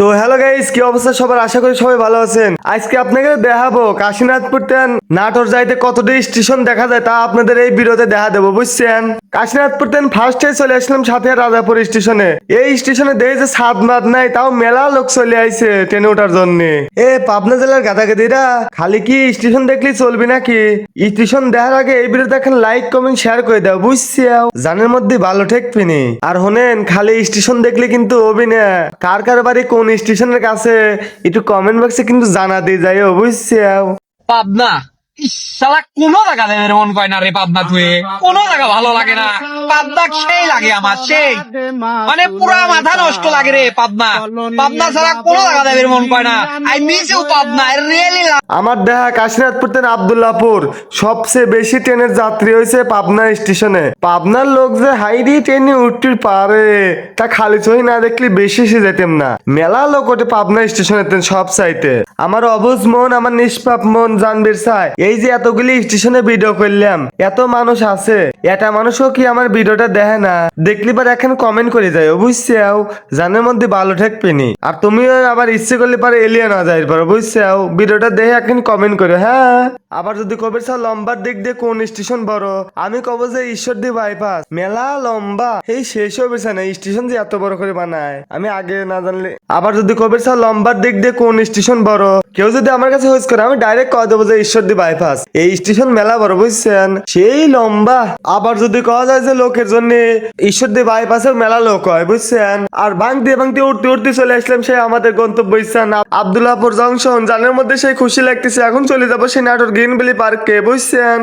তো hello guys, কি অবস্থা সবার? আশা করি সবাই ভালো আছেন। আজকে আপনাকে দেখাবো কাশীনাথপুর ট্রেন নাটোর যাইতে কতটি স্টেশন দেখা যায় তা আপনাদের এই ভিডিওতে দেখা দেবো, বুঝছেন? কাশীনাথপুর ট্রেন ফার্স্টে চলে আসলাম সাথে রাজাপুর স্টেশনে। এই স্টেশনে দেখে যে সাত মাত নাই, তাও মেলা লোক চলে আইছে ট্রেনে ওঠার জন্য। পাবনা জেলার গাদাগাদিরা খালি কি স্টেশন দেখলেই চলবি নাকি? স্টেশন দেখার আগে এই ভিডিওতে এখন লাইক কমেন্ট শেয়ার করে দাও, বুঝছিও? জানের মধ্যে ভালো ঠেকপিনি। আর হোনেন, খালি স্টেশন দেখলে কিন্তু হবি না। কার কার বাড়ি কোন স্টেশনের কাছে একটু কমেন্ট বক্সে কিন্তু জানা দিয়ে যাইও, বুঝছিও? পাবনা ইস, শালা কোনো জায়গা দেবের মন কয় না রে। পাবনা তুই কোনো জায়গা ভালো লাগে না। পাবনা সেই লাগে আমার, সেই মানে পুরা মাথা নষ্ট লাগে রে। পাবনা পাবনা ছাড়া কোনো জায়গা দেবের মন কয় না। I miss you Pabna, really. আমার দেখা কাশীনাথপুর থেকে আব্দুল্লাহপুর সবচেয়ে বেশি ট্রেনের যাত্রী হয়েছে পাবনা স্টেশনে। পাবনার লোক যে হাইরি ট্রেনে উঠতে পারে তা খালি চোখে না দেখলে বেশি সে যেতাম না। মেলা লোক ওঠে পাবনা স্টেশনে সব চাইতে। আমার অবুঝ মন, আমার নিষ্পাপ মন জানবির চাই এই যে এতগুলি স্টেশনে ভিডিও করলাম, এত মানুষ আছে, এটা মানুষও কি আমার ভিডিওটা দেখে না? দেখলি পারে এখন কমেন্ট করে যায়, বুঝছাও? জানের মধ্যে ভালো ঠেকপিনি। আর তুমিও আবার ইচ্ছে করলে পারে এলিয়ে না যাই পারো, বুঝছাও? ভিডিওটা দেখে এখন কমেন্ট করো, হ্যাঁ? আবার যদি কবে চাও লম্বার দিক দিয়ে কোন স্টেশন বড়, আমি কব যে ঈশ্বরদী বাইপাস মেলা লম্বা, এই শেষ হবে না স্টেশন যে এত বড় করে বানায়, আমি আগে না জানলে। আবার যদি কবে চাও লম্বার দিক দিয়ে কোন স্টেশন বড়, কেউ যদি আমার কাছে হোজ করে আমি ডাইরেক্ট কয়ে দেবো যে ঈশ্বরদী বাইপাস, এই স্টেশন মেলা বড়, বুঝছেন? সেই লম্বা। আবার যদি কওয়া যায় যে লোকের জন্য ঈশ্বরদী বাইপাসেও মেলা লোক হয়, বুঝছেন? আর ভাঙতে ভাঙতে উঠতে উঠতে চলে আসলাম সেই আমাদের গন্তব্য স্থান আব্দুল্লাহপুর জংশন। জানের মধ্যে সেই খুশি লাগতেছে, এখন চলে যাবো সেই নাটোর গ্রিন ভ্যালি পার্কে, বুঝছেন?